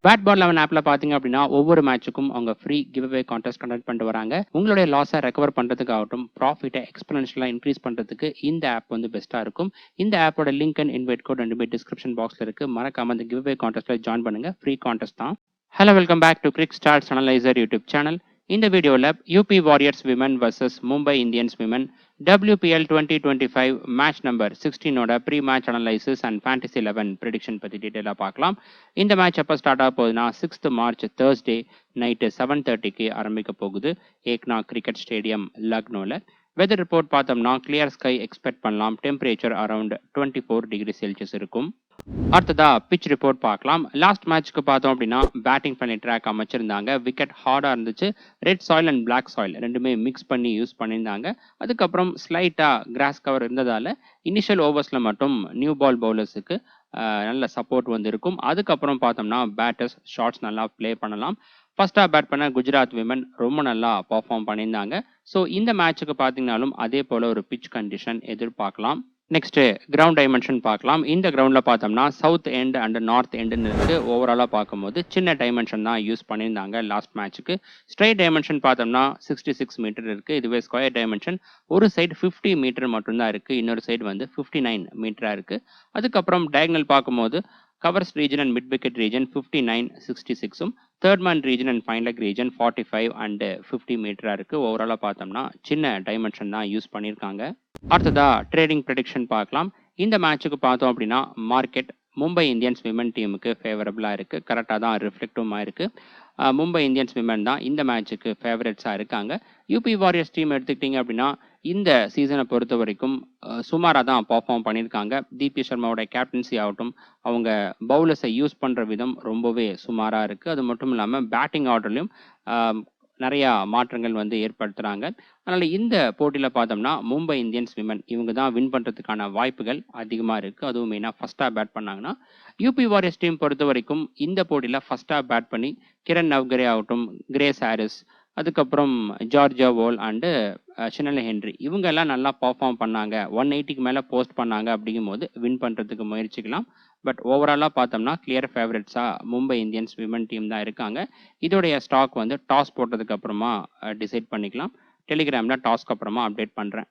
Bat ball 11 ஆப்ல பாத்தீங்க அப்படின்னா ஒவ்வொரு மேட்சுக்கும் அவங்க free give away contest conduct பண்ணிட்டு வராங்க. உங்களுடைய லாஸை ரெக்கவர் பண்றதுக்காகட்டும், ப்ராஃபிட்டை எக்ஸ்பெனன்ஷியலா இன்க்ரீஸ் பண்றதுக்கு இந்த ஆப் வந்து பெஸ்ட்டா இருக்கும். இந்த ஆப்போட லிங்க் அண்ட் இன்வைட் கோட் ரெண்டுமே டிஸ்கிரிப்ஷன் பாக்ஸ்ல இருக்கு. மறக்காம அந்த கிவ் அவே கான்டெஸ்ட்ல ஜாயின் பண்ணுங்க. ஃப்ரீ கான்டெஸ்ட் தான். Hello, welcome back to cric stars analyser YouTube channel. இந்த வீடியோவில் UP warriors women versus Mumbai Indians women WPL 2025 match number 16ஓட pre match analysis and fantasy 11 prediction பற்றி டீட்டெயிலாக பார்க்கலாம். இந்த மேட்ச் எப்போ ஸ்டார்ட் ஆக போகுதுன்னா 6th மார்ச் தேர்ஸ்டே நைட்டு 7:30க்கு ஆரம்பிக்க போகுது ஏக்னா கிரிக்கெட் ஸ்டேடியம் லக்னோவில். வெதர் ரிப்போர்ட் பார்த்தோம்னா கிளியர் ஸ்கை எக்ஸ்பெக்ட் பண்ணலாம். டெம்பரேச்சர் அரௌண்ட் 24 டிகிரி செல்சியஸ் இருக்கும். அடுத்ததா பிச் ரிப்போர்ட் பார்க்கலாம். லாஸ்ட் மேட்ச்க்கு பார்த்தோம் அப்படின்னா பேட்டிங் பண்ணி ட்ராக் அமைச்சிருந்தாங்க. விக்கெட் ஹார்டாக இருந்துச்சு. Red soil and black soil ரெண்டுமே மிக்ஸ் பண்ணி யூஸ் பண்ணியிருந்தாங்க. அதுக்கப்புறம் ஸ்லைட்டாக கிராஸ் கவர் இருந்ததால் இனிஷியல் ஓவர்ஸில் மட்டும் நியூ பால் பவுலர்ஸுக்கு நல்ல சப்போர்ட் வந்து இருக்கும். அதுக்கப்புறம் பார்த்தோம்னா பேட்டர்ஸ் ஷாட்ஸ் நல்லா ப்ளே பண்ணலாம். ஃபர்ஸ்டாக பேட் பண்ண குஜராத் விமன் ரொம்ப நல்லா பர்ஃபார்ம் பண்ணியிருந்தாங்க. ஸோ இந்த மேட்சுக்கு பார்த்தீங்கன்னாலும் அதே போல் ஒரு பிச் கண்டிஷன் எதிர்பார்க்கலாம். நெக்ஸ்ட் கிரவுண்ட் டைமென்ஷன் பார்க்கலாம். இந்த கிரவுண்டில் பார்த்தோம்னா சவுத் எண்ட் அண்ட் நார்த் எண்டுன்னு இருக்கு. ஓவராலாக பார்க்கும்போது சின்ன டைமென்ஷன் தான் யூஸ் பண்ணியிருந்தாங்க லாஸ்ட் மேட்ச்சுக்கு. ஸ்ட்ரைட் டைமென்ஷன் பார்த்தோம்னா 66 மீட்டர் இருக்கு. இதுவே ஸ்கொயர் டைமென்ஷன் ஒரு சைடு 50 மீட்டர் மட்டும்தான் இருக்கு, இன்னொரு சைடு வந்து 59 மீட்டரா இருக்கு. அதுக்கப்புறம் டயகனல் பார்க்கும்போது covers region and mid wicket region 59, 66ம், third man region and fine leg region 45 and 50 மீட்டரா இருக்கு. ஓவராலாக பார்த்தோம்னா சின்ன டைமென்ஷன் தான் யூஸ் பண்ணியிருக்காங்க. அடுத்ததா ட்ரேடிங் ப்ரெடிக்ஷன் பார்க்கலாம். இந்த மேட்சுக்கு பார்த்தோம் அப்படின்னா மார்க்கெட் மும்பை இந்தியன்ஸ் விமன் டீமுக்கு ஃபேவரபிளாக இருக்குது. கரெக்டாக தான் ரிஃப்ளெக்டும் ஆயிருக்கு. மும்பை இந்தியன்ஸ் விமன் தான் இந்த மேட்சுக்கு ஃபேவரட்ஸாக இருக்காங்க. யூபி வாரியர்ஸ் டீம் எடுத்துக்கிட்டிங்க அப்படின்னா இந்த சீசனை பொறுத்த வரைக்கும் சுமாராக தான் பர்ஃபார்ம் பண்ணியிருக்காங்க. தீபி சர்மாவோட கேப்டன்சி ஆகட்டும், அவங்க பவுலர்ஸை யூஸ் பண்ணுற விதம் ரொம்பவே சுமாராக இருக்குது. அது மட்டும் இல்லாமல் பேட்டிங் ஆர்டர்லையும் நிறையா மாற்றங்கள் வந்து ஏற்படுத்துகிறாங்க. அதனால் இந்த போட்டியில் பார்த்தோம்னா மும்பை இந்தியன்ஸ் விமன் இவங்க தான் வின் பண்ணுறதுக்கான வாய்ப்புகள் அதிகமாக இருக்குது. அதுவும் மெயினாக ஃபஸ்ட்டாக பேட் பண்ணாங்கன்னா. யூபி வாரியர்ஸ் டீம் பொறுத்த வரைக்கும் இந்த போட்டியில் ஃபஸ்ட்டாக பேட் பண்ணி கிரண் நவ்கரே ஆகட்டும், கிரேஸ் ஹாரிஸ், அதுக்கப்புறம் ஜார்ஜியா வோல் அண்டு ஷினலே ஹென்ரி இவங்க எல்லாம் நல்லா பர்ஃபார்ம் பண்ணாங்க. 180க்கு மேலே போஸ்ட் பண்ணாங்க. அப்படிங்கும்போது வின் பண்ணுறதுக்கு முயற்சிக்கலாம். பட் ஓவராலாக பார்த்தோம்னா கிளியர் ஃபேவரட்ஸாக மும்பை இந்தியன்ஸ் விமன் டீம் தான் இருக்காங்க. இதோடைய ஸ்டாக் வந்து டாஸ் போட்டதுக்கு அப்புறமா டிசைட் பண்ணிக்கலாம். டெலிகிராமில் டாஸ்க்கு அப்புறமா அப்டேட் பண்ணுறேன்.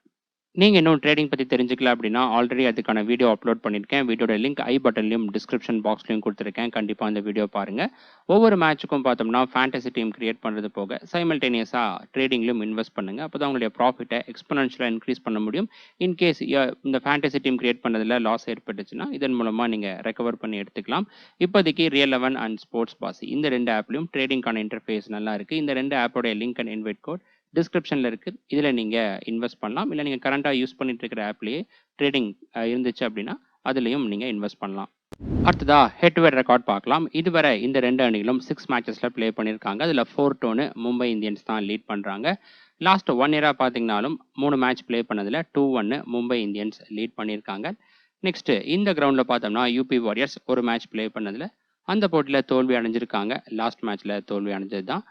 நீங்கள் இன்னும் ட்ரேடிங் பற்றி தெரிஞ்சுக்கல அப்படின்னா ஆல்ரெடி அதுக்கான வீடியோ அப்லோட் பண்ணியிருக்கேன். வீடியோட லிங்க் ஐ பட்டன்லையும் டிஸ்கிரிப்ஷன் பாக்ஸ்லையும் கொடுத்துருக்கேன். கண்டிப்பாக அந்த வீடியோ பாருங்கள். ஒவ்வொரு மேட்சுக்கும் பார்த்தோம்னா ஃபேண்டசி டீம் கிரியேட் பண்ணுறது போக சைமல்டேனியஸாக ட்ரேடிங்லையும் இன்வெஸ்ட் பண்ணுங்கள். அப்போ தான் உங்களுடைய ப்ராஃபிட்டை எக்ஸ்பெனன்ஷியலாக இன்க்ரீஸ் பண்ண முடியும். இன்கேஸ் இந்த ஃபேண்டசி டீம் கிரியேட் பண்ணதில் லாஸ் ஏற்பட்டுச்சுன்னா இதன் மூலமாக நீங்கள் ரெக்கவர் பண்ணி எடுத்துக்கலாம். இப்போதைக்கு ரியல் 11 அண்ட் ஸ்போர்ட்ஸ் பாஸ் இந்த ரெண்டு ஆப்லையும் ட்ரேடிங்கான இன்டர்ஃபேஸ் நல்லா இருக்குது. இந்த ரெண்டு ஆப்போடைய லிங்க் அண்ட் இன்வைட் கோட் டிஸ்கிரிப்ஷனில் இருக்குது. இதில் நீங்கள் இன்வெஸ்ட் பண்ணலாம். இல்லை நீங்கள் கரண்ட்டாக யூஸ் பண்ணிட்டு இருக்கிற ஆப்லேயே ட்ரேடிங் இருந்துச்சு அப்படின்னா அதுலேயும் நீங்கள் இன்வெஸ்ட் பண்ணலாம். அடுத்ததாக ஹெட் டு ஹெட் ரெக்கார்ட் பார்க்கலாம். இதுவரை இந்த ரெண்டு அணிகளும் 6 மேட்சஸில் ப்ளே பண்ணியிருக்காங்க. அதில் 4-2 மும்பை இந்தியன்ஸ் தான் லீட் பண்ணுறாங்க. லாஸ்ட் 1 இயராக பார்த்தீங்கன்னாலும் 3 மேட்ச் ப்ளே பண்ணதில் 2-1 மும்பை இந்தியன்ஸ் லீட் பண்ணியிருக்காங்க. நெக்ஸ்ட்டு இந்த கிரவுண்டில் பார்த்தோம்னா யூபி வாரியர்ஸ் ஒரு மேட்ச் ப்ளே பண்ணதில் அந்த போட்டியில் தோல்வி அடைஞ்சிருக்காங்க. லாஸ்ட் மேட்ச்சில் தோல்வி அடைஞ்சது தான்.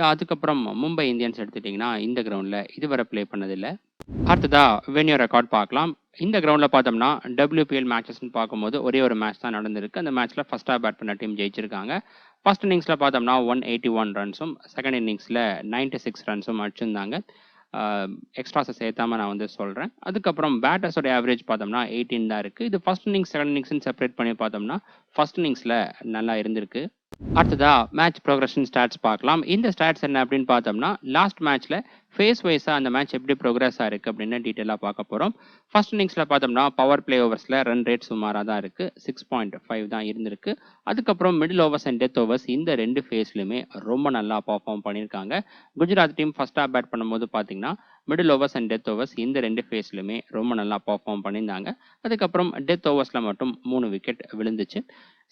அதுக்கப்புறம் மும்பை இந்தியன்ஸ் எடுத்துட்டிங்கன்னா இந்த கிரவுண்டில் இதுவரை ப்ளே பண்ணதில்லை. அடுத்ததாக வென்யூ ரெக்கார்ட் பார்க்கலாம். இந்த கிரவுண்டில் பார்த்தோம்னா WPL மேட்சஸ்ன்னு பார்க்கும்போது ஒரே ஒரு மேட்ச் தான் நடந்திருக்கு. அந்த மேட்ச்சில் ஃபஸ்ட்டாக பேட் பண்ண டீம் ஜெயிச்சிருக்காங்க. ஃபர்ஸ்ட் இன்னிங்ஸில் பார்த்தோம்னா 181 ரன்ஸும் செகண்ட் இன்னிங்ஸில் 96 ரன்ஸும் அடிச்சிருந்தாங்க. எக்ஸ்ட்ராஸை சேர்த்தாமல் நான் வந்து சொல்கிறேன். அதுக்கப்புறம் பேட்டர்ஸோட ஆவரேஜ் பார்த்தோம்னா 18 தான் இருக்குது. இது ஃபர்ஸ்ட் இன்னிங்ஸ் செகண்ட் இன்னிங்ஸ்னு செப்பரேட் பண்ணி பார்த்தோம்னா ஃபர்ஸ்ட் இன்னிங்ஸில் நல்லா இருந்திருக்கு. அடுத்ததா மேட்ச் ப்ரோக்ரஷன் ஸ்டாட்ஸ் பார்க்கலாம். இந்த ஸ்டாட்ஸ் என்ன அப்படின்னு பார்த்தோம்னா லாஸ்ட் மேட்ச்சில் ஃபேஸ் வைஸாக அந்த மேட்ச் எப்படி ப்ரோக்ரஸ் ஆயிருக்கு அப்படின்னு டீட்டெயிலாக பார்க்க போகிறோம். ஃபர்ஸ்ட் இன்னிங்ஸில் பார்த்தோம்னா பவர் பிளே ஓவர்ஸில் ரன் ரேட் சுமாராக தான் இருக்குது. 6.5 தான் இருந்திருக்கு. அதுக்கப்புறம் middle overs and death overs இந்த ரெண்டு ஃபேஸ்லையுமே ரொம்ப நல்லா பர்ஃபார்ம் பண்ணியிருக்காங்க. குஜராத் டீம் ஃபஸ்ட்டாக பேட் பண்ணும்போது பார்த்தீங்கன்னா middle overs and death overs இந்த ரெண்டு ஃபேஸ்லையுமே ரொம்ப நல்லா பர்ஃபார்ம் பண்ணியிருந்தாங்க. அதுக்கப்புறம் டெத் ஓவர்ஸில் மட்டும் 3 விக்கெட் விழுந்துச்சு.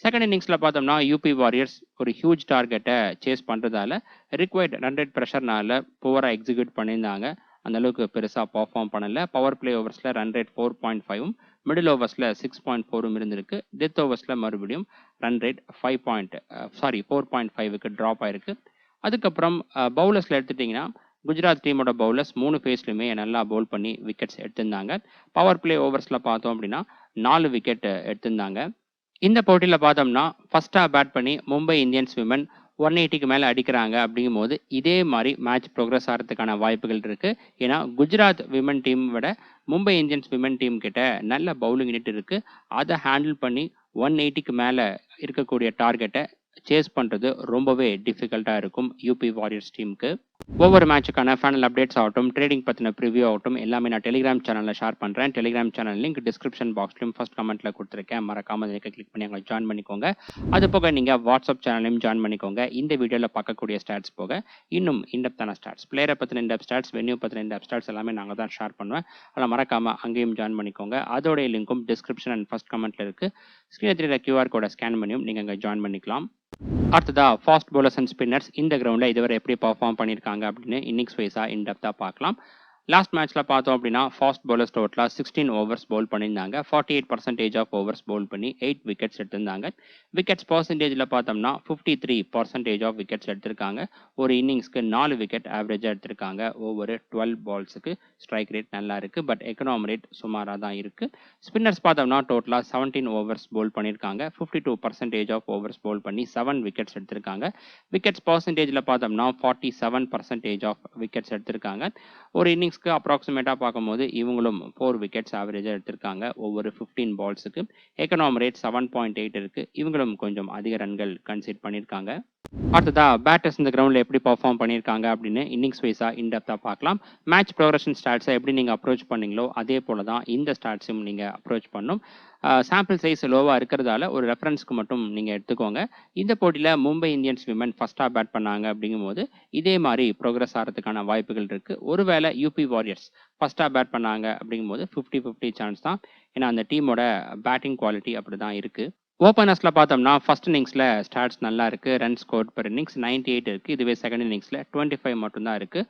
செகண்ட் இன்னிங்ஸில் பார்த்தோம்னா யூபி வாரியர்ஸ் ஒரு ஹியூஜ் டார்கெட்டை சேஸ் பண்ணுறதால ரிக்வயர்ட் ரன் ரேட் ப்ரெஷர்னால புவராக எக்ஸிக்யூட் பண்ணியிருந்தாங்க. அந்தளவுக்கு பெருசாக பர்ஃபார்ம் பண்ணலை. பவர் பிளே ஓவர்ஸில் ரன் ரேட் 4.5ம் மிடில் ஓவர்ஸில் 6.4ம் இருந்திருக்கு. டெத் ஓவர்ஸில் மறுபடியும் ரன் ரேட் 4.5க்கு ட்ராப் ஆயிருக்கு. அதுக்கப்புறம் பவுலர்ஸில் எடுத்துட்டிங்கன்னா குஜராத் டீமோட பவுலர்ஸ் 3 ஃபேஸ்லையுமே நல்லா பவுல் பண்ணி விக்கெட்ஸ் எடுத்திருந்தாங்க. பவர் பிளே ஓவர்ஸில் பார்த்தோம் அப்படின்னா 4 விக்கெட் எடுத்திருந்தாங்க. இந்த போட்டியில பார்த்தோம்னா, ஃபர்ஸ்ட்டா பேட் பண்ணி மும்பை இந்தியன்ஸ் விமன் 180க்கு மேல அடிக்கிறாங்க அப்படிங்கும்போது, இதே மாரி மேட்ச் புரோகிரஸ் ஆறதுக்கான வாய்ப்புகள் இருக்கு. ஏன்னா, குஜராத் விமன் டீம் விட மும்பை இந்தியன்ஸ் விமன் டீம் கிட்ட நல்ல பவுலிங் யூனிட் இருக்கு. அத ஹேண்டில் பண்ணி 180க்கு மேல இருக்கக்கூடிய டார்கெட்ட சேஸ் பண்றது ரொம்பவே டிஃபிகல்ட்டா இருக்கும் யூபி வாரியர்ஸ் டீமுக்கு. ஒவ்வொரு மேட்சுக்கான ஃபைனல் அப்டேட்ஸ் ஆகட்டும், ட்ரேடிங் பத்தின ப்ரிவ்யூ ஆகட்டும் எல்லாமே நான் டெலிகிராம் சேனல்ல ஷேர் பண்றேன். டெலிகிராம் சேனல் லிங்க் டிஸ்கிரிப்ஷன் பாக்ஸ்லயும் ஃபர்ஸ்ட் கமெண்ட்ல குடுத்திருக்கேன். மறக்காம அதை கிளிக் பண்ணி அங்க ஜாயின் பண்ணிக்கோங்க. அது போக நீங்க வாட்ஸ்அப் சேனலையும் ஜாயின் பண்ணிக்கோங்க. இந்த வீடியோல பார்க்கக்கூடிய ஸ்டாட்ஸ் போக இன்னும் இன்டெப்த்தான ஸ்டாட்ஸ், பிளேயரை பத்தின இன்டெப்த் ஸ்டாட்ஸ், வென்யூ பத்தின இன்டெப்த் ஸ்டாட்ஸ் எல்லாமே நாங்க தான் ஷேர் பண்ணுவேன். அதனால மறக்காம அங்கேயும் ஜாயின் பண்ணிக்கோங்க. அதோடைய லிங்க்கும் டிஸ்கிரிப்ஷன் அண்ட் ஃபர்ஸ்ட் கமெண்ட்ல இருக்கு. ஸ்கிரீன்ல தெரியுற QR கோட ஸ்கேன் பண்ணியும் நீங்க அங்க ஜாயின் பண்ணிக்கலாம். அடுத்ததா ஃபாஸ்ட் பவுலர்ஸ் அண்ட் ஸ்பின்னர்ஸ் இந்த கிரவுண்ட்ல இதுவரை எப்படி பெர்ஃபார்ம் பண்ணியிருக்காங்க அப்படின்னு இன்னிங்ஸ் வைஸா இன்டெப்த்தா பார்க்கலாம். லாஸ்ட் மேட்ச்ல பார்த்தோம் அப்படின்னா ஃபாஸ்ட் பவுலர்ஸ் டோட்டலா 16 ஓவர்ஸ் பவுல் பண்ணியிருந்தாங்க. 48% ஆஃப் ஓவர்ஸ் பவுல் பண்ணி 8 விக்கெட்ஸ் எடுத்திருந்தாங்க. விக்கெட்ஸ் பர்சன்டேஜ்ல பார்த்தோம்னா 53% ஆஃப் விக்கெட்ஸ் எடுத்திருக்காங்க. ஒரு இன்னிங்ஸ்க்கு 4 விக்கெட் ஆவரேஜா எடுத்திருக்காங்க. ஒவ்வொரு 12 பால்ஸுக்கு ஸ்ட்ரைக் ரேட் நல்லா இருக்கு. பட் எக்கனாமி ரேட் சுமாரா தான் இருக்கு. ஸ்பின்னர்ஸ் பார்த்தோம்னா டோட்டலா 17 ஓவர்ஸ் பவுல் பண்ணியிருக்காங்க. 52% ஆஃப் ஓவர்ஸ் பவுல் பண்ணி 7 விக்கெட்ஸ் எடுத்திருக்காங்க. விக்கெட்ஸ் பர்சன்டேஜ்ல பார்த்தோம்னா 47% ஆஃப் விக்கெட்ஸ் எடுத்திருக்காங்க. ஒரு இன்னிங்ஸ்க்கு அப்ராக்சிமேட்டா பார்க்கும்போது இவங்களும் 4 விக்கெட்ஸ் ஆவரேஜா எடுத்திருக்காங்க. ஒவ்வொரு 15 பால்ஸுக்கு எக்கனாமி ரேட் 7.8 இருக்கு. இவங்களும் கொஞ்சம் அதிக ரன்கள் கன்சிட் பண்ணியிருக்காங்க. அடுத்ததா பேட்டர்ஸ் இந்த கிரவுண்ட்ல எப்படி பெர்ஃபார்ம் பண்ணியிருக்காங்க அப்படின்னு இன்னிங்ஸ் வைஸா இன்டெப்த்தா பார்க்கலாம். மேட்ச் ப்ரோக்ரஷன் ஸ்டாட்ஸை எப்படி நீங்க அப்ரோச் பண்ணீங்களோ அதே போல தான் இந்த ஸ்டாட்ஸும் நீங்க அப்ரோச் பண்ணும். சாம்பிள் சைஸ் லோவா இருக்கிறதால ஒரு ரெஃபரன்ஸ்க்கு மட்டும் நீங்க எடுத்துக்கோங்க. இந்த போட்டியில மும்பை இந்தியன்ஸ் விமன் ஃபர்ஸ்டா பேட் பண்ணாங்க அப்படிங்கும்போது இதே மாதிரி ப்ரோக்ரஸ் ஆகிறதுக்கான வாய்ப்புகள் இருக்கு. ஒருவேளை யூபி வாரியர்ஸ் ஃபர்ஸ்டா பேட் பண்ணாங்க அப்படிங்கும்போது 50-50 சான்ஸ் தான். ஏன்னா அந்த டீமோட பேட்டிங் குவாலிட்டி அப்படிதான் இருக்கு. ஓப்பனர்ஸ்ல பார்த்தோம்னா ஃபர்ஸ்ட் இன்னிங்ஸ்ல ஸ்டாட்ஸ் நல்லா இருக்கு. ரன் ஸ்கோர் பெர் இன்னிங்ஸ் 98 இருக்கு. இதுவே செகண்ட் இன்னிங்ஸ்ல 25 மட்டும் தான் இருக்கு.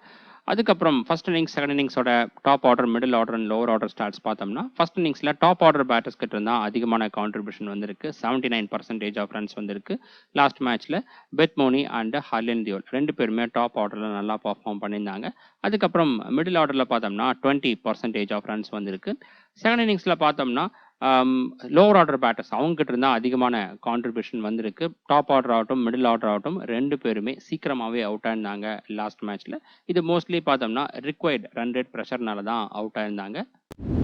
அதுக்கப்புறம் ஃபர்ஸ்ட் இன்னிங்ஸ் செகண்ட் இன்னிங்ஸோட top order, middle order and lower order stats பார்த்தோம்னா ஃபர்ஸ்ட் இன்னிங்ஸ்ல டாப் ஆர்டர் பேட்டர்ஸ் கிட்ட இருந்தா அதிகமான கான்ட்ரிபியூஷன் வந்திருக்கு. 79% ஆஃப் ரன்ஸ் வந்திருக்கு. லாஸ்ட் மேட்ச்ல பெத் மோனி அண்ட் ஹர்லின் தியோல் 2 பேருமே டாப் ஆர்டர்ல நல்லா பெர்ஃபார்ம் பண்ணியிருந்தாங்க. அதுக்கப்புறம் மிடில் ஆர்டர்ல பார்த்தோம்னா 20% ஆஃப் ரன்ஸ் வந்திருக்கு. செகண்ட் இன்னிங்ஸ்ல பார்த்தோம்னா லோவர் ஆர்டர் பேட்டர்ஸ் அவங்க கிட்ட இருந்தா அதிகமான கான்ட்ரிபியூஷன் வந்திருக்கு. டாப் ஆர்டர் ஆகட்டும், மிடில் ஆர்டர் ஆகட்டும் 2 பேருமே சீக்கிரமாவே அவுட் ஆயிருந்தாங்க லாஸ்ட் மேட்ச்ல. இது மோஸ்ட்லி பார்த்தோம்னா ரிக்வயர்ட் ரன் ரேட் ப்ரெஷர்னால தான் அவுட் ஆயிருந்தாங்க.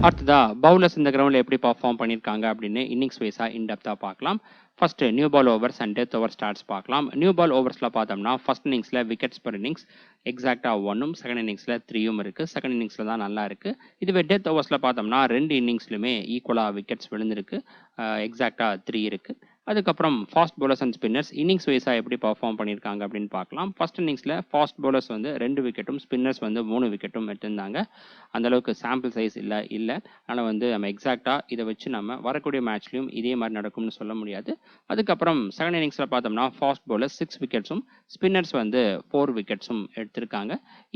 அடுத்ததா பவுலர்ஸ் இந்த கிரவுண்ட்ல எப்படி பெர்ஃபார்ம் பண்ணியிருக்காங்க அப்படின்னு இன்னிங்ஸ் வைஸா இன்டெப்த்தா பார்க்கலாம். First new ball overs and death over stats பார்க்கலாம். நியூ பால் ஓவர்ஸ்ல பார்த்தோம்னா ஃபர்ஸ்ட் இன்னிங்ஸ்ல விக்கெட்ஸ் பெர் இன்னிங்ஸ் எக்ஸாக்டா 1ம், செகண்ட் இன்னிங்ஸ்ல 3ம் இருக்கு. செகண்ட் இன்னிங்ஸ்ல தான் நல்லா இருக்கு. இதுவே டெத் ஓவர்ஸ்ல பார்த்தோம்னா 2 இன்னிங்ஸ்லுமே ஈக்குவலா விக்கெட்ஸ் விழுந்திருக்கு. எக்ஸாக்டா 3 இருக்கு. அதுக்கப்புறம் fast bowlers and spinners innings வைஸா எப்படி பெர்ஃபார்ம் பண்ணியிருக்காங்க அப்படின்னு பார்க்கலாம். ஃபர்ஸ்ட் இன்னிங்ஸ்ல ஃபாஸ்ட் பவுலர்ஸ் வந்து 2 விக்கெட்டும், ஸ்பின்னர்ஸ் வந்து 3 விக்கெட்டும் எடுத்திருந்தாங்க. அந்த அளவுக்கு சாம்பிள் சைஸ் இல்ல. அதனால வந்து நம்ம எக்ஸாக்டா இதை வச்சு நம்ம வரக்கூடிய மேட்ச்லயும் இதே மாதிரி நடக்கும்னு சொல்ல முடியாது. அதுக்கப்புறம் செகண்ட் இன்னிங்ஸ்ல பார்த்தோம்னா ஃபாஸ்ட் பவுலர்ஸ் 6 விக்கெட்ஸும், ஸ்பின்னர்ஸ் வந்து 4 விக்கெட்ஸும் எடுத்திருக்காங்க.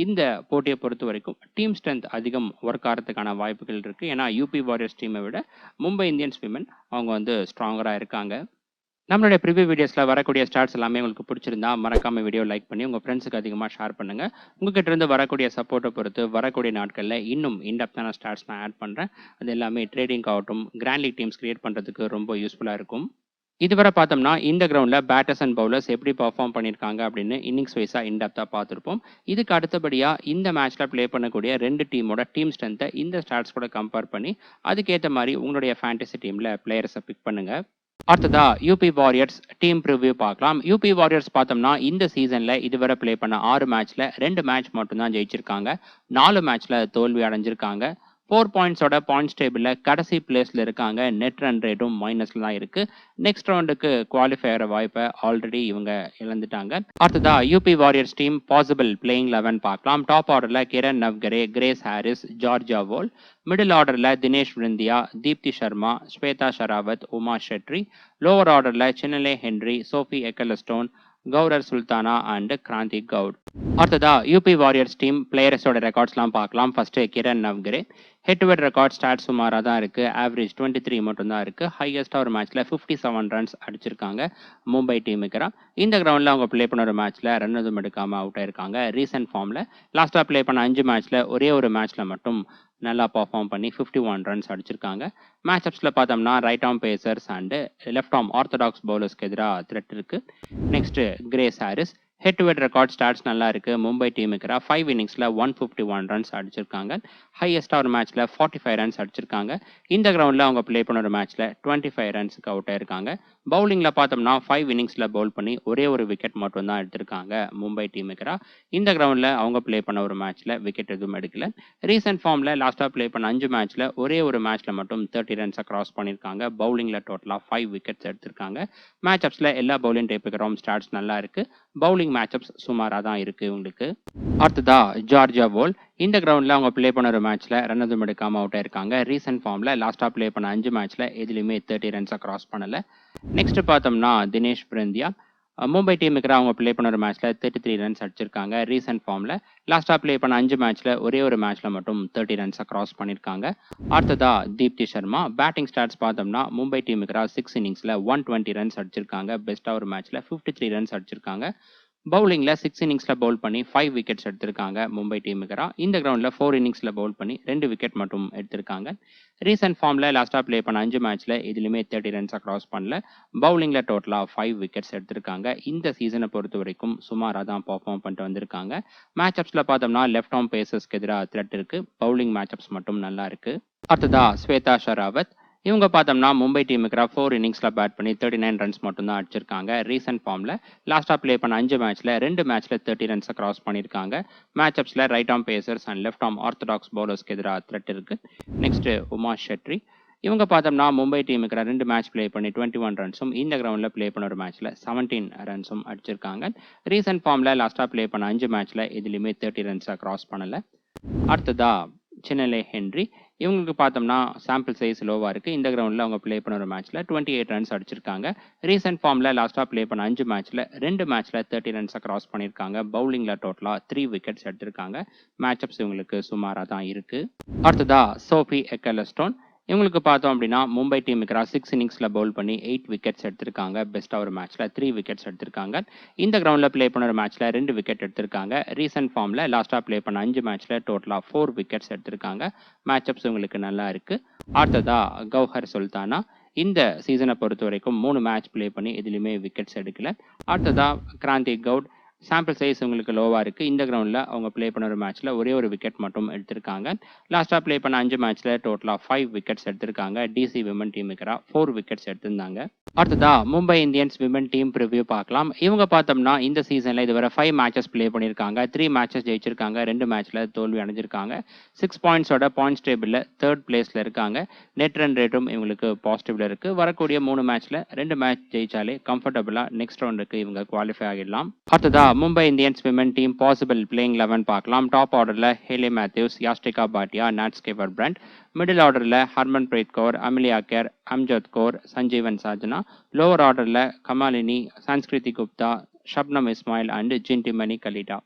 இந்த போட்டியை பொறுத்த வரைக்கும் டீம் ஸ்ட்ரென்த் அதிகம் ஒர்க் ஆகிறதுக்கான வாய்ப்புகள் இருக்கு. ஏன்னா யூபி வாரியர்ஸ் டீமை விட மும்பை இந்தியன்ஸ் விமன் அவங்க வந்து ஸ்ட்ராங்கரா இருக்காங்க. நம்மளுடைய ப்ரிவ்யூ வீடியோஸ்ல வரக்கூடிய ஸ்டாட்ஸ் எல்லாமே உங்களுக்கு பிடிச்சிருந்தா மறக்காம வீடியோ லைக் பண்ணி உங்க ஃப்ரெண்ட்ஸுக்கு அதிகமாக ஷேர் பண்ணுங்க. உங்ககிட்ட இருந்து வரக்கூடிய சப்போர்ட்டை பொறுத்து வரக்கூடிய நாட்களில் இன்னும் இன்டெப்த்தான ஸ்டாட்ஸ் நான் ஆட் பண்றேன். அது எல்லாமே ட்ரேடிங் ஆகட்டும், கிராண்ட் லீக் டீம்ஸ் கிரியேட் பண்றதுக்கு ரொம்ப யூஸ்ஃபுல்லா இருக்கும். இதுவரை பார்த்தோம்னா இந்த கிரவுண்ட்ல பேட்டர்ஸ் அண்ட் பவுலர்ஸ் எப்படி பெர்ஃபார்ம் பண்ணியிருக்காங்க அப்படின்னு இன்னிங்ஸ் வைஸா இன்டெப்த்தா பார்த்துருப்போம். இதுக்கு அடுத்தபடியா இந்த மேட்ச்ல ப்ளே பண்ணக்கூடிய 2 டீமோட டீம் ஸ்ட்ரென்த்தை இந்த ஸ்டாட்ஸ் கூட கம்பேர் பண்ணி அதுக்கேற்ற மாதிரி உங்களுடைய ஃபேண்டசி டீம்ல பிளேயர்ஸை பிக் பண்ணுங்க. அடுத்ததா யூபி வாரியர்ஸ் டீம் ப்ரிவ்யூ பார்க்கலாம். யூபி வாரியர்ஸ் பார்த்தோம்னா இந்த சீசன்ல இதுவரை ப்ளே பண்ண 6 மேட்ச்ல 2 மேட்ச் மட்டும் தான் ஜெயிச்சிருக்காங்க. 4 மேட்ச்ல தோல்வி அடைஞ்சிருக்காங்க. 4 பாயிண்ட்ஸோட பாயிண்ட்ஸ் டேபிள்ல கடைசி பிளேஸ்ல இருக்காங்க. நெட் ரன் ரேட்டும் மைனஸ்ல தான் இருக்கு. நெக்ஸ்ட் ரவுண்டுக்கு குவாலிஃபை ஆகிற வாய்ப்பை ஆல்ரெடி இவங்க இழந்துட்டாங்க. அடுத்ததா UP warriors team possible playing 11 பார்க்கலாம். டாப் ஆர்டர்ல Kiran Navgire, Grace Harris, Georgia Voll. Middle ஆர்டர்ல தினேஷ் விருந்தியா, தீப்தி சர்மா, ஸ்வேதா ஷராவத், உமா ஷெட்ரி. லோவர் ஆர்டர்ல Chinelle Henry, Sophie Ecclestone, Gouher Sultana and Kranti Goud. அடுத்ததா யூபி வாரியர்ஸ் டீம் பிளேயர்ஸோட ரெக்கார்ட்ஸ்லாம் பார்க்கலாம். First Kiran Navgire. Head to head record stat சுமாராக தான் இருக்கு. ஆவரேஜ் 23 மட்டும் தான் இருக்கு. ஹையஸ்டா ஒரு மேட்ச்ல 57 ரன்ஸ் அடிச்சிருக்காங்க மும்பை டீமுக்கு. இந்த கிரவுண்ட்ல அவங்க பிளே பண்ண ஒரு மேட்ச்ல ரன் எதுவும் எடுக்காம அவுட் ஆயிருக்காங்க. ரீசென்ட் ஃபார்ம்ல லாஸ்டா பிளே பண்ண 5 மேட்ச்ல ஒரே ஒரு மேட்ச்ல மட்டும் நல்லா பெர்ஃபார்ம் பண்ணி 51 ரன்ஸ் அடிச்சிருக்காங்க. மேட்சப்ஸில் பார்த்தோம்னா right arm pacers and left arm orthodox பவுலர்ஸ்க்கு எதிராக த்ரெட் இருக்கு. Next Grace Harris head to head record stats நல்லா இருக்கு. மும்பை டீமுக்கு 5 இன்னிங்ஸில் 151 ரன்ஸ் அடிச்சிருக்காங்க. ஹையஸ்டாக ஒரு மேட்ச்சில் 45 ரன்ஸ் அடிச்சிருக்காங்க. இந்த கிரவுண்டில் அவங்க ப்ளே பண்ண ஒரு மேட்ச்சில் 25 ரன்ஸுக்கு அவுட் ஆயிருக்காங்க. பவுலிங்கில் பார்த்தோம்னா 5 இன்னிங்ஸில் பவுல் பண்ணி ஒரே ஒரு விக்கெட் மட்டும் தான் எடுத்திருக்காங்க மும்பை டீமுக்கு. இந்த கிரவுண்டில் அவங்க ப்ளே பண்ண ஒரு மேட்ச்சில் விக்கெட் எதுவும் எடுக்கல. ரீசெண்ட் ஃபார்மில் லாஸ்ட்டாக ப்ளே பண்ண 5 மேட்ச்சில் ஒரே ஒரு மேட்ச்சில் மட்டும் 30 ரன்ஸை கிராஸ் பண்ணியிருக்காங்க. பவுலிங்கில் டோட்டலாக 5 விக்கெட்ஸ் எடுத்திருக்காங்க. மேட்சப்ஸில் எல்லா பவுலிங் டைப்புக்கிறோம் ஸ்டாட்ஸ் நல்லா இருக்கு. பவுலிங் மேட்சப்ஸ் சுமாராக தான் இருக்கு உங்களுக்கு. அடுத்ததா ஜார்ஜியா வோல் இந்த கிரவுண்டில் அவங்க ப்ளே பண்ண ஒரு மேட்ச்சில் ரன் எதுவும் எடுக்காமல் அவுட் ஆயிருக்காங்க. ரீசெண்ட் ஃபார்மில் லாஸ்ட்டாக ப்ளே பண்ண 5 மேட்ச்சில் எதுலையுமே 30 ரன்ஸை கிராஸ் பண்ணலை. நெக்ஸ்ட் பார்த்தோம்னா தினேஷ் பிரந்தியா மும்பை டீமுக்கு அவங்க ப்ளே பண்ண ஒரு மேட்ச்சில் 33 ரன்ஸ் அடிச்சிருக்காங்க. ரீசெண்ட் ஃபார்மில் லாஸ்ட்டாக ப்ளே பண்ண 5 மேட்ச்சில் ஒரே ஒரு மேட்ச்சில் மட்டும் 30 ரன்ஸை கிராஸ் பண்ணியிருக்காங்க. அடுத்ததா தீப்தி சர்மா பேட்டிங் ஸ்டாட்ஸ் பார்த்தோம்னா மும்பை டீமுக்கு 6 இன்னிங்ஸில் 120 ரன்ஸ் அடிச்சிருக்காங்க. பெஸ்ட்டாக ஒரு மேட்ச்சில் 53 ரன்ஸ் அடிச்சிருக்காங்க. பவுலிங்கில் 6 இன்னிங்ஸில் பவுல் பண்ணி 5 விக்கெட்ஸ் எடுத்திருக்காங்க மும்பை டீமுக்கு. இந்த கிரவுண்டில் 4 இன்னிங்ஸில் பவுல் பண்ணி 2 விக்கெட் மட்டும் எடுத்திருக்காங்க. ரீசெண்ட் ஃபார்மில் லாஸ்ட்டாக ப்ளே பண்ண 5 மேட்ச்சில் எதுலையுமே 30 ரன்ஸை கிராஸ் பண்ணல. பவுலிங்கில் டோட்டலாக 5 விக்கெட்ஸ் எடுத்திருக்காங்க. இந்த சீசனை பொறுத்த வரைக்கும் சுமாராக தான் பர்ஃபார்ம் பண்ணிட்டு வந்திருக்காங்க. மேட்சப்ஸில் பார்த்தோம்னா லெஃப்ட் ஆர்ம் பேசர்ஸ்க்கு எதிராக த்ரெட் இருக்கு. பவுலிங் மேட்சப்ஸ் மட்டும் நல்லா இருக்கு. அடுத்ததா ஸ்வேதா ஷராவத் இவங்க பார்த்தோம்னா மும்பை டீமுக்கு 4 இன்னிங்ஸில் பேட் பண்ணி 39 ரன்ஸ் மட்டும் தான் அடிச்சிருக்காங்க. ரீசெண்ட் ஃபார்மில் லாஸ்ட்டாக ப்ளே பண்ண 5 மேட்ச்சில் 2 மேட்ச்சில் 30 ரன்ஸை கிராஸ் பண்ணியிருக்காங்க. மேட்சப்ஸில் right arm pacers and left arm orthodox பவுலர்ஸ்க்கு எதிராக த்ரெட் இருக்கு. நெக்ஸ்ட் உமா ஷெட்ரி இவங்க பார்த்தோம்னா மும்பை டீமுக்கு 2 மேட்ச் ப்ளே பண்ணி 21 ரன்ஸும் இந்த கிரவுண்டில் ப்ளே பண்ண ஒரு மேட்ச்சில் 17 ரன்ஸும் அடிச்சிருக்காங்க. ரீசெண்ட் ஃபார்மில் லாஸ்ட்டாக ப்ளே பண்ண 5 மேட்ச்சில் எதுலையுமே 30 ரன்ஸை கிராஸ் பண்ணலை. அடுத்ததா சின்னலே ஹென்ரி இவங்களுக்கு பார்த்தோம்னா சாம்பிள் சைஸ் லோவாக இருக்குது. இந்த கிரவுண்டில் அவங்க ப்ளே பண்ண ஒரு மேட்ச்சில் 28 ரன்ஸ் அடிச்சிருக்காங்க. ரீசெண்ட் ஃபார்மில் லாஸ்ட்டாக ப்ளே பண்ண 5 மேட்ச்சில் 2 மேட்ச்சில் 30 ரன்ஸை கிராஸ் பண்ணியிருக்காங்க. பவுலிங்கில் டோட்டலாக 3 விக்கெட்ஸ் எடுத்திருக்காங்க. மேட்சப்ஸ் இவங்களுக்கு சுமாராக தான் இருக்குது. அடுத்ததா சோஃபி எக்கலஸ்டோன் இவங்களுக்கு பார்த்தோம் அப்படின்னா மும்பை டீமுக்கு 6 இன்னிங்ஸில் பவுல் பண்ணி 8 விக்கெட்ஸ் எடுத்திருக்காங்க. பெஸ்ட்டாக ஒரு மேட்ச்சில் 3 விக்கெட்ஸ் எடுத்திருக்காங்க. இந்த கிரவுண்டில் ப்ளே பண்ண ஒரு மேட்ச்சில் 2 விக்கெட் எடுத்திருக்காங்க. ரீசெண்ட் ஃபார்மில் லாஸ்ட்டாக ப்ளே பண்ண 5 மேட்ச்சில் டோட்டலாக 4 விக்கெட்ஸ் எடுத்திருக்காங்க. மேட்சப்ஸ் உங்களுக்கு நல்லா இருக்குது. அடுத்ததா கௌஹர் சுல்தானா இந்த சீசனை பொறுத்த வரைக்கும் 3 மேட்ச் ப்ளே பண்ணி எதுலையுமே விக்கெட்ஸ் எடுக்கல. அடுத்ததா கிராந்தி கவுட் சாம்பிள் சைஸ் உங்களுக்கு லோவாக இருக்குது. இந்த கிரவுண்டில் அவங்க ப்ளே பண்ண ஒரு மேட்ச்சில் ஒரே ஒரு விக்கெட் மட்டும் எடுத்திருக்காங்க. லாஸ்ட்டாக ப்ளே பண்ண 5 மேட்ச்சில் டோட்டலாக 5 விக்கெட்ஸ் எடுத்திருக்காங்க. டிசி விமன் டீமுக்கு 4 விக்கெட்ஸ் எடுத்திருந்தாங்க. அடுத்ததா Mumbai Indians women team preview பார்க்கலாம். இவங்க பார்த்தோம்னா இந்த சீசனில் இதுவரை 5 மேட்சஸ் ப்ளே பண்ணியிருக்காங்க. 3 மேட்சஸ் ஜெயிச்சிருக்காங்க. 2 மேட்ச்சில் தோல்வி அடைஞ்சிருக்காங்க. 6 பாயிண்ட்ஸோட பாயிண்ட்ஸ் டேபிளில் 3rd பிளேஸில் இருக்காங்க. நெட் ரன் ரேட்டும் இவங்களுக்கு பாசிட்டிவ்ல இருக்குது. வரக்கூடிய 3 மேட்ச்சில் 2 மேட்ச் ஜெயிச்சாலே கம்ஃபர்டபுளாக நெக்ஸ்ட் ரவுண்டுக்கு இவங்க குவாலிஃபை ஆகிடலாம். அடுத்ததா Mumbai Indians women team possible playing 11 பார்க்கலாம். டாப் ஆர்டரில் Hayley Matthews, Yastika Bhatia, Nat Sciver Brunt. Middle ஆர்டரில் Harmanpreet Kaur, Amelia Kerr, Amanjot Kaur, Sajeevan Sajana. Lower ஆர்டரில் Kamalini, Sanskriti Gupta, Shabnim Ismail and Jintimani Kalita.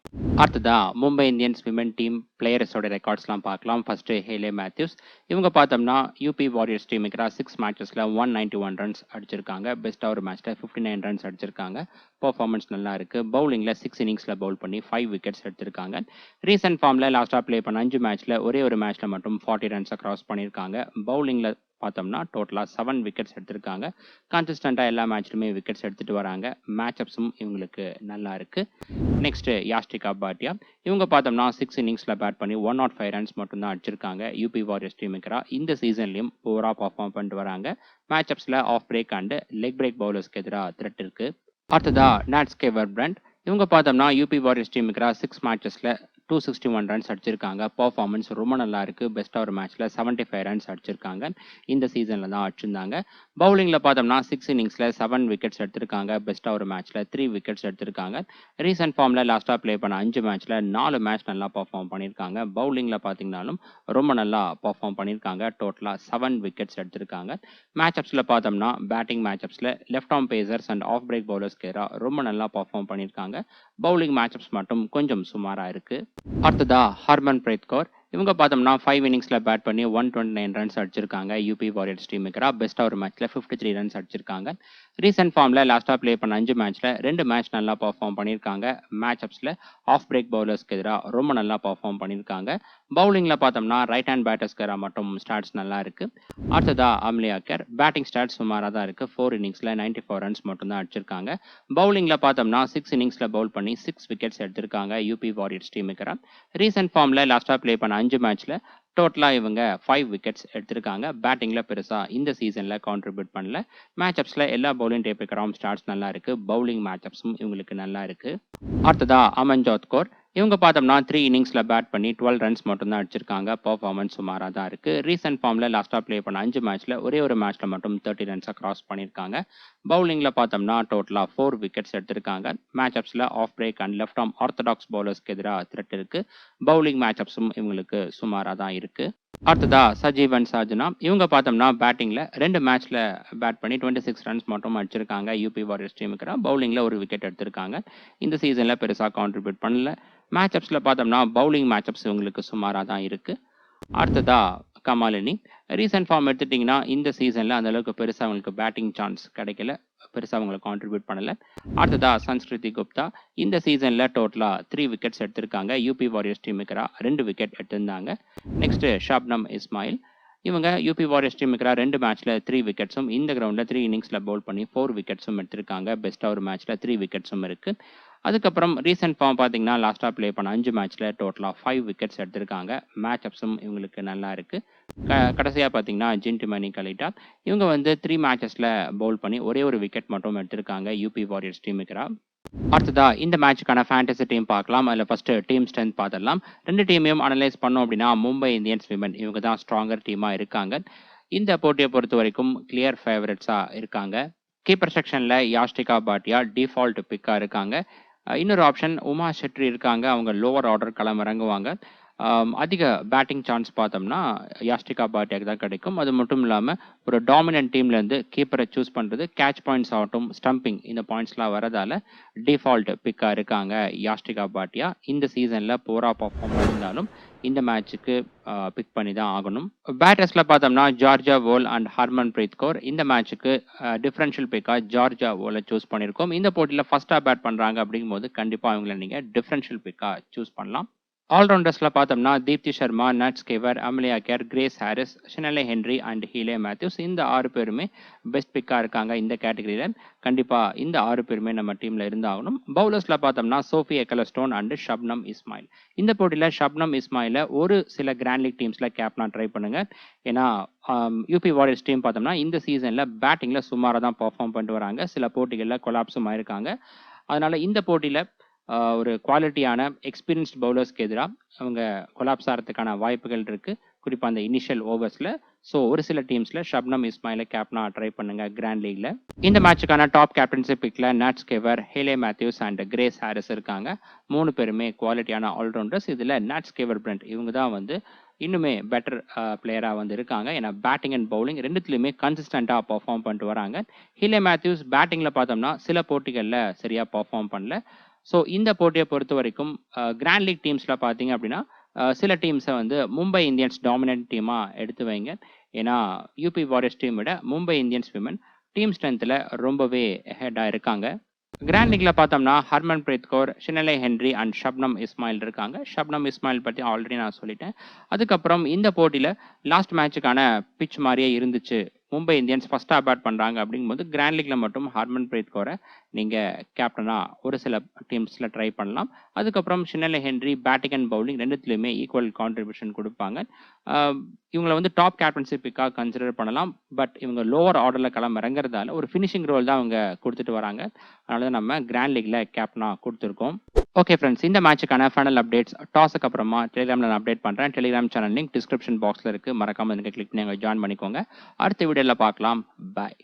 அடுத்ததா மும்பை இந்தியன்ஸ் விமன் டீம் பிளேயர்ஸோட ரெக்கார்ட்ஸ்லாம் பார்க்கலாம். ஃபர்ஸ்ட் ஹேலே மேத்யூஸ் இவங்க பார்த்தோம்னா யூபி வாரியர்ஸ் டீமுக்கு 6 மேட்சஸில் 191 ரன்ஸ் அடிச்சிருக்காங்க. பெஸ்ட்டாக ஒரு மேட்ச்சில் 59 ரன்ஸ் அடிச்சிருக்காங்க. பர்ஃபார்மன்ஸ் நல்லா இருக்குது. பவுலிங்கில் 6 இன்னிங்ஸில் பவுல் பண்ணி 5 விக்கெட்ஸ் எடுத்திருக்காங்க. ரீசெண்ட் ஃபார்மில் லாஸ்ட்டாக ப்ளே பண்ண 5 மேட்ச்சில் ஒரே ஒரு மேட்ச்சில் மட்டும் 40 ரன்ஸை கிராஸ் பண்ணியிருக்காங்க. பவுலிங்கில் பார்த்தோம்னா டோட்டலாக 7 விக்கெட்ஸ் எடுத்திருக்காங்க. கன்சிஸ்டண்ட்டாக எல்லா மேட்ச்லையுமே விக்கெட்ஸ் எடுத்துகிட்டு வராங்க. மேட்சப்ஸும் இவங்களுக்கு நல்லா இருக்குது. நெக்ஸ்ட்டு யாஸ்டிகா பாட்டியா இவங்க பார்த்தோம்னா 6 இன்னிங்ஸில் பேட் பண்ணி 105 ரன்ஸ் மட்டும்தான் அடிச்சிருக்காங்க. யூபி வாரியர்ஸ் டீமுக்கு இந்த சீசன்லையும் ஓவராக பர்ஃபார்ம் பண்ணிட்டு வராங்க. மேட்சப்ஸில் off break and leg break பவுலர்ஸ்க்கு எதிராக த்ரெட் இருக்குது. அடுத்ததா நாட் ஸ்கேவர் பிராண்ட் இவங்க பார்த்தோம்னா யூபி வாரியர்ஸ் டீமுக்கு 6 மேட்சஸில் 261 ரன்ஸ் அடிச்சிருக்காங்க. பர்ஃபார்மன்ஸ் ரொம்ப நல்லா இருக்குது. பெஸ்ட்டாக ஒரு மேட்ச்சில் 75 ரன்ஸ் அடிச்சிருக்காங்க. இந்த சீசனில் தான் அடிச்சிருந்தாங்க. பவுலிங்கில் பார்த்தோம்னா 6 இன்னிங்ஸில் 7 விக்கெட்ஸ் எடுத்திருக்காங்க. பெஸ்ட்டாக ஒரு மேட்ச்சில் 3 விக்கெட்ஸ் எடுத்திருக்காங்க. ரீசெண்ட் ஃபார்மில் லாஸ்ட்டாக ப்ளே பண்ண 5 மேட்ச்சில் 4 மேட்ச் நல்லா பர்ஃபார்ம் பண்ணியிருக்காங்க. பவுலிங்கில் பார்த்தீங்கன்னாலும் ரொம்ப நல்லா பர்ஃபார்ம் பண்ணியிருக்காங்க. டோட்டலாக 7 விக்கெட்ஸ் எடுத்திருக்காங்க. மேட்சப்ஸில் பார்த்தோம்னா பேட்டிங் மேட்சப்ஸில் left arm pacers and off break பவுலர்ஸ்க்கு ரொம்ப நல்லா பர்ஃபார்ம் பண்ணியிருக்காங்க. பவுலிங் மேட்சப்ஸ் மட்டும் கொஞ்சம் சுமாராக இருக்குது. அடுத்ததா ஹர்மன் பிரீத் கௌர் இவங்க பார்த்தோம்னா 5 இன்னிங்ஸ்ல பேட் பண்ணி 129 ரன்ஸ் அடிச்சிருக்காங்க. யூபி வாரியர்ஸ் டீம் மேக்கரா பெஸ்ட்டா ஒரு மேட்ச்ல 53 ரன்ஸ் அடிச்சிருக்காங்க. ரீசென்ட் ஃபார்ம்ல லாஸ்டா ப்ளே பண்ண 5 மேட்ச்ல 2 மேட்ச் நல்லா பெர்ஃபார்ம் பண்ணியிருக்காங்க. மேட்ச் அப்ஸ்ல ஆஃப் பிரேக் பவுலர்ஸ்க்கு எதிராக ரொம்ப நல்லா பெர்ஃபார்ம் பண்ணியிருக்காங்க. பவுலிங்ல பார்த்தோம்னா ரைட் ஹேண்ட் பேட்டர்ஸ்க்கு எதிராக மட்டும் ஸ்டாட்ஸ் நல்லா இருக்கு. அடுத்ததா அம்லியாக்கர் பேட்டிங் ஸ்டாட்ஸ் சுமாராக தான் இருக்கு. 4 இன்னிங்ஸ்ல 94 ரன்ஸ் மட்டும் தான் அடிச்சிருக்காங்க. பவுலிங்ல பார்த்தோம்னா 6 இன்னிங்ஸ்ல பவுல் பண்ணி 6 விக்கெட்ஸ் எடுத்திருக்காங்க. யூபி வாரியர்ஸ் டீம் மேக்கரா ரீசென்ட் ஃபார்ம்ல லாஸ்டா ப்ளே பண்ண 5 மேட்ச்ல டோட்டலா இவங்க 5 விக்கெட்ஸ் எடுத்திருக்காங்க. பேட்டிங்ல பெருசா இந்த சீசன்ல கான்ட்ரிபியூட் பண்ணல. மேட்ச் அப்ஸ்ல எல்லா பவுலிங் டேப் ரெக்கார்டும் ஸ்டார்ட்ஸ் நல்லா இருக்கு. பவுலிங் மேட்ச் அப்ஸும் இவங்களுக்கு நல்லா இருக்கு. அடுத்ததா அமன்ஜோத் கௌர் இவங்க பார்த்தோம்னா 3 இன்னிங்ஸ்ல பேட் பண்ணி 12 ரன்ஸ் மட்டும் தான் அடிச்சிருக்காங்க. பெர்ஃபார்மன்ஸ் சுமாராக தான் இருக்கு. ரீசென்ட் ஃபார்ம்ல லாஸ்டா ப்ளே பண்ண 5 மேட்ச்ல ஒரே ஒரு மேட்ச்ல மட்டும் 30 ரன்ஸை கிராஸ் பண்ணியிருக்காங்க. பவுலிங்ல பார்த்தோம்னா டோட்டலா 4 விக்கெட்ஸ் எடுத்திருக்காங்க. மேட்ச் அப்ஸ்ல off break and left arm orthodox பவுலர்ஸ்க்கு எதிராக த்ரெட் இருக்கு. பவுலிங் மேட்ச் அப்ஸும் இவங்களுக்கு சுமாராக தான் இருக்கு. அடுத்ததா சஜீவன் சாஜனா இவங்க பார்த்தோம்னா பேட்டிங்ல 2 மேட்ச்ல பேட் பண்ணி 26 ரன்ஸ் மட்டும் அடிச்சிருக்காங்க. யூபி வாரியர்ஸ் டீமுக்கு பவுலிங்ல ஒரு விக்கெட் எடுத்திருக்காங்க. இந்த சீசன்ல பெருசா கான்ட்ரிபியூட் பண்ணல. மேட்ச் அப்ஸ்ல பார்த்தோம்னா பவுலிங் மேட்ச் அப்ஸ் இவங்களுக்கு சுமாராக தான் இருக்கு. அடுத்ததா கமாலினி ரீசென்ட் ஃபார்ம் எடுத்துட்டிங்கன்னா இந்த சீசனில் அந்த அளவுக்கு பெருசாக அவங்களுக்கு பேட்டிங் சான்ஸ் கிடைக்கல. பெருசாக அவங்களை கான்ட்ரிபியூட் பண்ணல. அடுத்ததா சன்ஸ்கிருதி குப்தா இந்த சீசனில் டோட்டலாக 3 விக்கெட்ஸ் எடுத்திருக்காங்க. யூபி வாரியர்ஸ் டீமுக்கு 2 விக்கெட் எடுத்திருந்தாங்க. நெக்ஸ்ட் ஷப்னம் இஸ்மாயில் இவங்க யூபி வாரியர்ஸ் டீமுக்கு 2 மேட்ச்ல 3 விக்கெட்ஸும் இந்த கிரவுண்டில் 3 இன்னிங்ஸ்ல பவுல் பண்ணி 4 விக்கெட்ஸும் எடுத்திருக்காங்க. பெஸ்ட்டாக ஒரு மேட்ச்ல 3 விக்கெட்ஸும் இருக்கு. அதுக்கப்புறம் ரீசென்ட் ஃபார்ம் பார்த்தீங்கன்னா லாஸ்டா ப்ளே பண்ண 5 மேட்ச்ல டோட்டலாக 5 விக்கெட்ஸ் எடுத்திருக்காங்க. மேட்ச் அப்ஸும் இவங்களுக்கு நல்லா இருக்கு. கடைசியாக பார்த்தீங்கன்னா ஜின்டிமணி கலிட்டா இவங்க வந்து 3 மேட்சஸ்ல பவுல் பண்ணி ஒரே ஒரு விக்கெட் மட்டும் எடுத்திருக்காங்க. யூபி வாரியர்ஸ் டீமுக்கு. அடுத்ததா இந்த மேட்சுக்கான ஃபேண்டசி டீம் பார்க்கலாம். அதில் ஃபர்ஸ்ட் டீம் ஸ்ட்ரென்த் பார்த்துடலாம். 2 டீமையும் அனலைஸ் பண்ணோம் அப்படின்னா மும்பை இந்தியன்ஸ் விமன் இவங்க தான் ஸ்ட்ராங்கர் டீமாக இருக்காங்க. இந்த போட்டியை பொறுத்த வரைக்கும் கிளியர் ஃபேவரட்ஸாக இருக்காங்க. கீப்பர் செக்ஷனில் யாஷ்டிகா பாட்டியா டிஃபால்ட் பிக்காக இருக்காங்க. இன்னொரு ஆப்ஷன் உமா ஷெட்ரி இருக்காங்க. அவங்க லோவர் ஆர்டர் களமிறங்குவாங்க. அதிக பேட்டிங் சான்ஸ் பார்த்தோம்னா யாஷ்டிகா பாட்டியாக்கு தான் கிடைக்கும். அது மட்டும் இல்லாமல் ஒரு டாமினன்ட் டீம்லேருந்து கீப்பரை சூஸ் பண்ணுறது கேட்ச் பாயிண்ட்ஸ் ஆகட்டும் ஸ்டம்பிங் இந்த பாயிண்ட்ஸ்லாம் வரதால டிஃபால்ட் பிக்காக இருக்காங்க யாஷ்டிகா பாட்டியா. இந்த சீசனில் போரா பர்ஃபார்ம் இருந்தாலும் இந்த மேட்சுக்கு பிக் பண்ணி தான் ஆகணும். பேட்டர்ஸில் பார்த்தோம்னா Georgia Voll and Harmanpreet Kaur இந்த மேட்சுக்கு டிஃபரன்ஷியல் பிக்காக ஜார்ஜா வோலை சூஸ் பண்ணியிருக்கோம். இந்த போட்டியில் ஃபர்ஸ்ட்டாக பேட் பண்ணுறாங்க அப்படிங்கும்போது கண்டிப்பாக அவங்கள நீங்கள் டிஃபரன்ஷியல் பிக்காக சூஸ் பண்ணலாம். ஆல்ரவுண்டர்ஸில் பார்த்தோம்னா Deepti Sharma, Nat Sciver, Amelia Kerr, Grace Harris, Chinelle Henry and Hayley Matthews இந்த 6 பேருமே பெஸ்ட் பிக்காக இருக்காங்க. இந்த கேட்டகரியில் கண்டிப்பாக இந்த 6 பேருமே நம்ம டீமில் இருந்தாகணும். பவுலர்ஸில் பார்த்தோம்னா சோஃபி எக்கலஸ்டோன் அண்ட் ஷப்னம் இஸ்மாயில். இந்த போட்டியில் ஷப்னம் இஸ்மாயில ஒரு சில கிராண்ட் லீக் டீம்ஸில் கேப்னா ட்ரை பண்ணுங்க. ஏன்னா யூபி வாரியர்ஸ் டீம் பார்த்தோம்னா இந்த சீசனில் பேட்டிங்கில் சுமாராக தான் பர்ஃபார்ம் பண்ணிட்டு வராங்க. சில போட்டிகளில் கொலாப்ஸும் ஆயிருக்காங்க. அதனால இந்த போட்டியில் ஒரு குவாலிட்டியான எக்ஸ்பீரியன்ஸ்ட் பவுலர்ஸ்க்கு எதிராக அவங்க கொலாப்ஸ் ஆகிறதுக்கான வாய்ப்புகள் இருக்கு. குறிப்பாக அந்த இனிஷியல் ஓவர்ஸில். ஸோ ஒரு சில டீம்ஸில் ஷப்னம் இஸ்மாயிலை கேப்னா ட்ரை பண்ணுங்க கிராண்ட் லீக்ல. இந்த மேட்சுக்கான டாப் கேப்டன்ஷிப் பிக்ல Nat Sciver, Hayley Matthews and Grace Harris இருக்காங்க. 3 பேருமே குவாலிட்டியான ஆல்ரவுண்டர்ஸ். இதில் நட்ஸ் கேவர் பிரெண்ட் இவங்க தான் வந்து இன்னுமே பெட்டர் பிளேயராக வந்து இருக்காங்க. ஏன்னா பேட்டிங் அண்ட் பவுலிங் ரெண்டுத்துலையுமே கன்சிஸ்டண்ட்டாக பர்ஃபார்ம் பண்ணிட்டு வராங்க. ஹீலே மேத்யூஸ் பேட்டிங்கில் பார்த்தோம்னா சில போட்டிகளில் சரியாக பர்ஃபார்ம் பண்ணல. ஸோ இந்த போட்டியை பொறுத்த வரைக்கும் கிராண்ட் லீக் டீம்ஸில் பார்த்தீங்க அப்படின்னா சில டீம்ஸை வந்து மும்பை இந்தியன்ஸ் டாமினன்ட் டீமாக எடுத்து வைங்க. ஏன்னா யூபி வாரியர்ஸ் டீம் விட மும்பை இந்தியன்ஸ் விமன் டீம் ஸ்ட்ரென்த்தில் ரொம்பவே ஹெட்டாக இருக்காங்க. கிராண்ட் லீக்ல பார்த்தோம்னா Harmanpreet Kaur, Chinelle Henry and Shabnim Ismail இருக்காங்க. ஷப்னம் இஸ்மாயில் பற்றி ஆல்ரெடி நான் சொல்லிட்டேன். அதுக்கப்புறம் இந்த போட்டியில் லாஸ்ட் மேட்சுக்கான பிச் மாதிரியே இருந்துச்சு. மும்பை இந்தியன்ஸ் ஃபர்ஸ்ட்டாக பேட் பண்ணுறாங்க அப்படிங்கும்போது கிராண்ட் லீக்ல மட்டும் ஹர்மன் பிரீத் கௌரை நீங்கள் கேப்டனாக ஒரு சில டீம்ஸில் ட்ரை பண்ணலாம். அதுக்கப்புறம் Chinelle Henry batting and bowling ரெண்டுத்துலையுமே ஈக்குவல் கான்ட்ரிபியூஷன் கொடுப்பாங்க. இவங்களை வந்து டாப் கேப்டன்ஷிப் பிக்காக கன்சிடர் பண்ணலாம். பட் இவங்க லோவர் ஆர்டரில் இறங்குறதால ஒரு ஃபினிஷிங் ரோல் தான் அவங்க கொடுத்துட்டு வராங்க. அதனால தான் நம்ம கிராண்ட் லீக்ல கேப்டனாக கொடுத்துருக்கோம். ஓகே ஃப்ரெண்ட்ஸ், இந்த மேட்சுக்கான ஃபைனல் அப்டேட்ஸ் டாஸுக்கு அப்புறமா டெலிகிராமில் நான் அப்டேட் பண்ணுறேன். டெலிகிராம் சேனல் லிங்க் டிஸ்கிரிப்ஷன் பாக்ஸில் இருக்குது. மறக்காமல் நீங்கள் கிளிக் பண்ணி ஜாயின் பண்ணிக்கோங்க. அடுத்த வீடியோவில் பார்க்கலாம். பாய்.